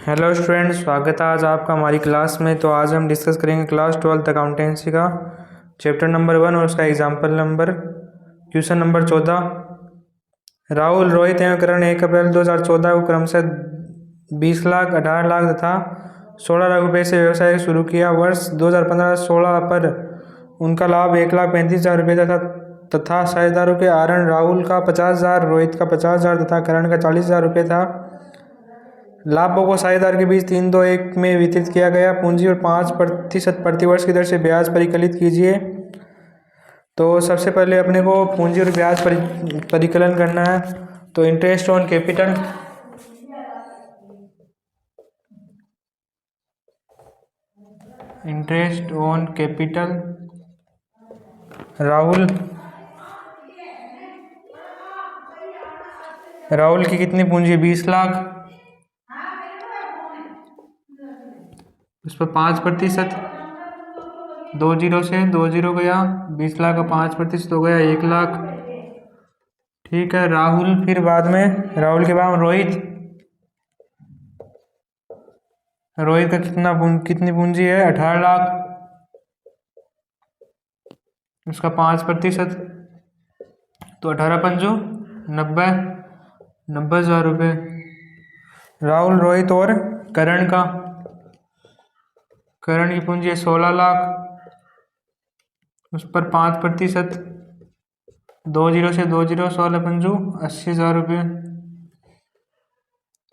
Hello student, स्वागत है आज आपका हमारी क्लास में। तो आज हम डिस्कस करेंगे क्लास 12th अकाउंटेंसी का चैप्टर नंबर 1 और उसका example number question number 14। Rahul, Rohit एवं करण 1 अप्रैल 2014 को क्रमशः 20 लाख, 18 लाख तथा 16 लाख रुपये से व्यवसाय शुरू किया। वर्ष 2015-16 पर उनका लाभ 1,35,000 रुपये तथा साझेदारों के आहरण राहुल का 50,000, रोहित का 50,000 तथा करण का 40,000 रुपये था। लाभों को साझेदार के बीच 3-2-1 में वितरित किया गया। पूंजी और 5% प्रतिवर्ष की दर से ब्याज परिकलित कीजिए। तो सबसे पहले अपने को पूंजी और ब्याज परिकलन करना है। तो इंटरेस्ट ऑन कैपिटल, राहुल की कितनी पूंजी है? 20 लाख। उस पर 5%, 2 जीरो से 2 जीरो गया, 20 लाख का 5% हो गया 1 लाख। ठीक है, राहुल। फिर बाद में राहुल के बाद रोहित का कितनी पूंजी है? 18 लाख। उसका 5%, तो 18×5 90,000 रुपये। राहुल, रोहित और करण की पूंजी है 16 लाख। उस पर 5%, 2 जीरो से 2 जीरो, 16×5 80,000 रुपये।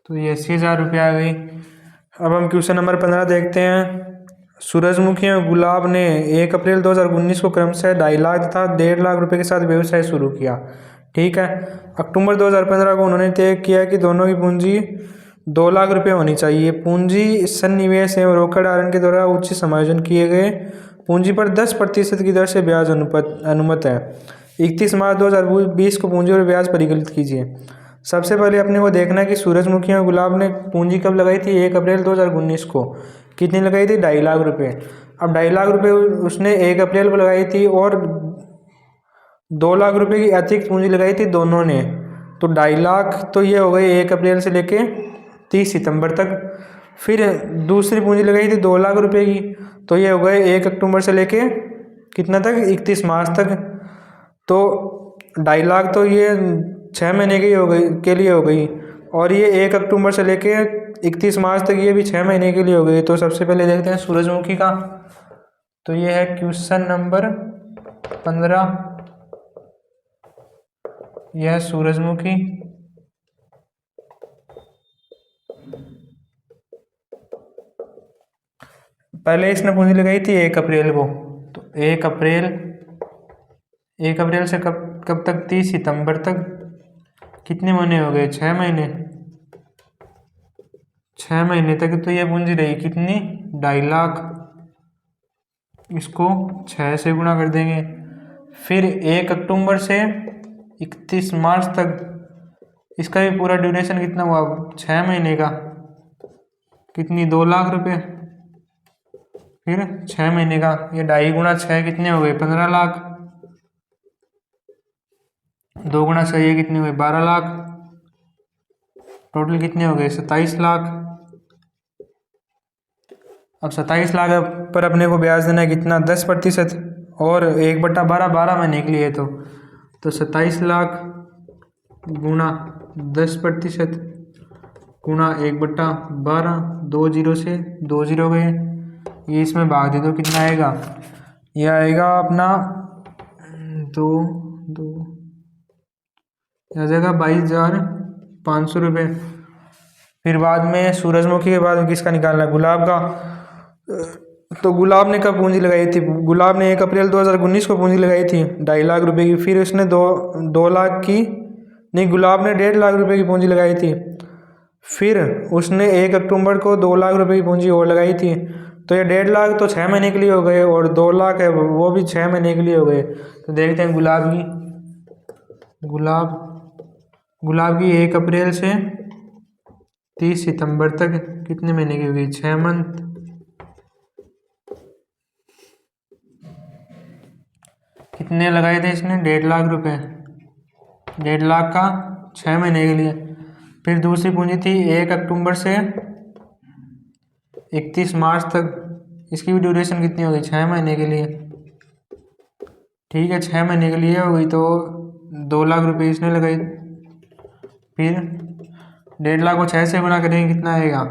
तो ये 80,000 रुपये आ गई। अब हम क्वेश्चन नंबर 15 देखते हैं। सूरजमुखी और गुलाब ने 1 अप्रैल 2019 को क्रमशः 2.5 लाख तथा 1.5 लाख रुपये के साथ व्यवसाय शुरू किया। ठीक है। अक्टूबर 2015 को उन्होंने तय किया कि दोनों की पूंजी 2 लाख रुपये होनी चाहिए। पूंजी सन्निवेश एवं रोकड़ आहरण के द्वारा उचित समायोजन किए गए। पूंजी पर 10% की दर से ब्याज अनुमत है। 31 मार्च 2020 को पूंजी और ब्याज परिकलित कीजिए। सबसे पहले अपने को देखना है कि सूरजमुखी और गुलाब ने पूंजी कब लगाई थी? 1 अप्रैल 2019 को। कितनी लगाई थी? 2.5 लाख रुपये। अब 2.5 लाख रुपये उसने 1 अप्रैल को लगाई थी और 2 लाख रुपये की अतिरिक्त पूंजी लगाई थी दोनों ने। तो 2.5 लाख तो ये हो गई 1 अप्रैल से लेके 30 सितंबर तक। फिर दूसरी पूंजी लगाई थी 2 लाख रुपये की, तो ये हो गए 1 अक्टूबर से लेके कितना तक? 31 मार्च तक। तो 2.5 लाख तो ये 6 महीने की के लिए हो गई, और ये 1 अक्टूबर से लेके 31 मार्च तक ये भी 6 महीने के लिए हो गई। तो सबसे पहले देखते हैं सूरजमुखी का। तो ये है क्वेश्चन नंबर 15। यह है सूरजमुखी। पहले इसने पूंजी लगाई थी 1 अप्रैल को। तो 1 अप्रैल से कब तक? 30 सितंबर तक। कितने महीने हो गए? 6 महीने। 6 महीने तक तो ये पूंजी रही कितनी? 2.5 लाख। इसको 6 से गुणा कर देंगे। फिर 1 अक्टूबर से 31 मार्च तक, इसका भी पूरा ड्यूरेशन कितना हुआ? 6 महीने का। कितनी? 2 लाख रुपये। फिर 6 महीने का, ये 2.5 गुणा 6 कितने हो गए? 15 लाख। 2 गुणा 6 ये कितने हुए? 12 लाख। टोटल कितने हो गए? 27 लाख। अब 27 लाख पर अपने को ब्याज देना है कितना? 10%, और 1/12 12 महीने के लिए। तो 27 लाख गुणा 10% गुणा 1/12, 2 जीरो से 2 जीरो गए। ये इसमें भाग दे दो, कितना आएगा? यह आएगा अपना 2 आ जाएगा 22,500 रुपये। फिर बाद में सूरजमुखी के बाद किसका निकालना है? गुलाब का। तो गुलाब ने कब पूंजी लगाई थी? गुलाब ने 1 अप्रैल 2019 को पूंजी लगाई थी 2.5 लाख रुपये की। फिर उसने 2 लाख की नहीं, गुलाब ने 1.5 लाख रुपये की पूंजी लगाई थी। फिर उसने 1 अक्टूबर को 2 लाख रुपये की पूंजी और लगाई थी। तो ये 1.5 लाख तो 6 महीने के लिए हो गए, और 2 लाख है वो भी 6 महीने के लिए हो गए। तो देखते हैं गुलाब की 1 अप्रैल से 30 सितंबर तक कितने महीने की हो गई? 6 मंथ। कितने लगाए थे इसने? 1.5 लाख रुपये। 1.5 लाख का 6 महीने के लिए। फिर दूसरी पूंजी थी 1 अक्टूबर से 31 मार्च तक। इसकी भी ड्यूरेशन कितनी होगी? 6 महीने के लिए। ठीक है, 6 महीने के लिए हो गई तो 2 लाख रुपये इसने लगाई। फिर 1.5 लाख को 6 से गुना करेंगे कितना आएगा?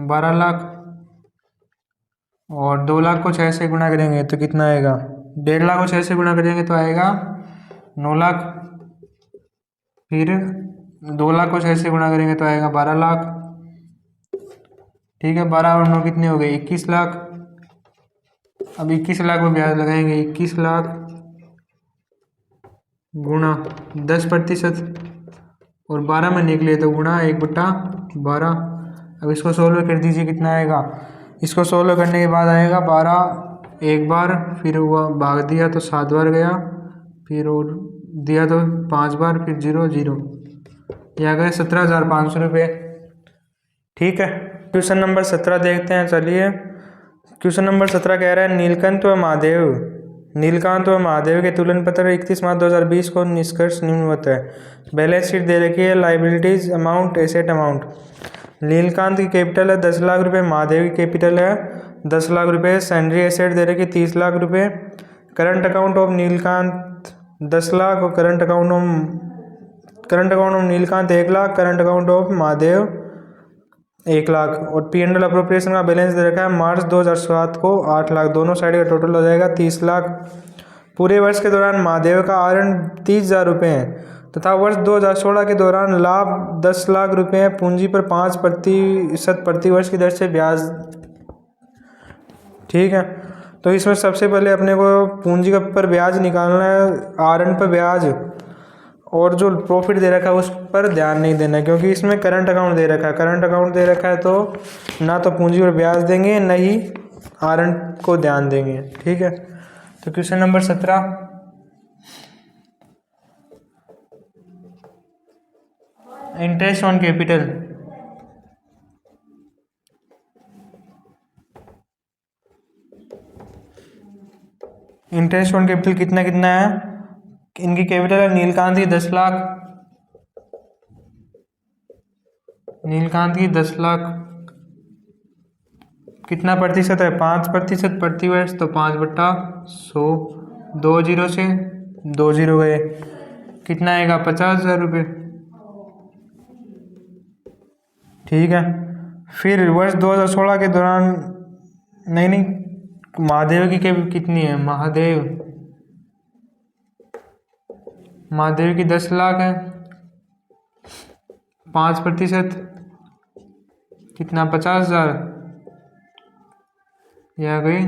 12 लाख। और 2 लाख को 6 से गुना करेंगे तो कितना आएगा? 1.5 लाख को 6 से गुना करेंगे तो आएगा 9 लाख। फिर 2 लाख को 6 से गुना करेंगे तो आएगा 12 लाख। ठीक है, 12 और 9 कितने हो गए? 21 लाख। अब 21 लाख में ब्याज लगाएंगे। 21 लाख गुणा 10% और 12 में निकले तो गुणा 1/12। अब इसको सोल्व कर दीजिए, कितना आएगा? इसको सोल्व करने के बाद आएगा 12 एक बार, फिर हुआ भाग दिया तो 7 बार गया, फिर और दिया तो 5 बार, फिर 0 0। यह गए 17,500 रुपये। ठीक है, क्वेश्चन नंबर 17 देखते हैं। चलिए, क्वेश्चन नंबर 17 कह रहा है नीलकांत व महादेव के तुलन पत्र 31 मार्च 2020 को निष्कर्ष निम्नवत है। बैलेंस शीट दे रखी है, liabilities amount, asset amount. Nilkanth की कैपिटल है 10 लाख रुपए, महादेव की कैपिटल है 10 लाख रुपए। सैंड्री एसेट दे रखी 30 लाख रुपए। Current account of Neelkant 10 lakh और current account of Neelkant 1 lakh, current account of Mahadev 1 lakh. और P&L अप्रोप्रिएशन का बैलेंस दे रखा है मार्च 2007 को 8 लाख। दोनों साइड का टोटल हो जाएगा 30 लाख। पूरे वर्ष के दौरान महादेव का आरण 30,000 रुपये है तथा वर्ष 2016 के दौरान लाभ 10 लाख रुपये है। पूंजी पर 5% प्रति वर्ष की दर से ब्याज। ठीक है, तो इसमें सबसे पहले अपने को पूंजी पर ब्याज निकालना है, आरण पर ब्याज, और जो प्रॉफिट दे रखा है उस पर ध्यान नहीं देना है क्योंकि इसमें करंट अकाउंट दे रखा है। करंट अकाउंट दे रखा है तो ना तो पूंजी पर ब्याज देंगे न ही आरण को ध्यान देंगे। ठीक है, तो question number 17, interest on capital. Interest on capital कितना कितना है? इनकी कैपिटल है नीलकांत की 10 लाख, नीलकांत की 10 लाख। कितना प्रतिशत है? 5% प्रति वर्ष, तो 5/100। 2 जीरो से 2 जीरो गए, कितना आएगा? 50,000 रुपये। ठीक है, फिर वर्ष 2016 के दौरान नहीं, महादेव की कितनी है? महादेव की 10 लाख है, 5% कितना? 50,000। यह आ गई।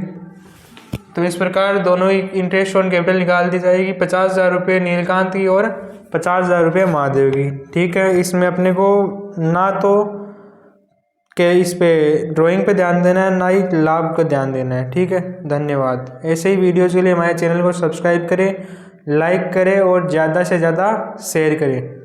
तो इस प्रकार दोनों ही इंटरेस्ट ऑन कैपिटल निकाल दी जाएगी, 50,000 रुपये नीलकांत की और 50,000 रुपये महादेव की। ठीक है, इसमें अपने को ना तो कि इस पे ड्राइंग पे ध्यान देना है, ना ही लाभ को ध्यान देना है। ठीक है, धन्यवाद। ऐसे ही वीडियोज़ के लिए हमारे चैनल को सब्सक्राइब करें, लाइक करें और ज़्यादा से ज़्यादा शेयर करें।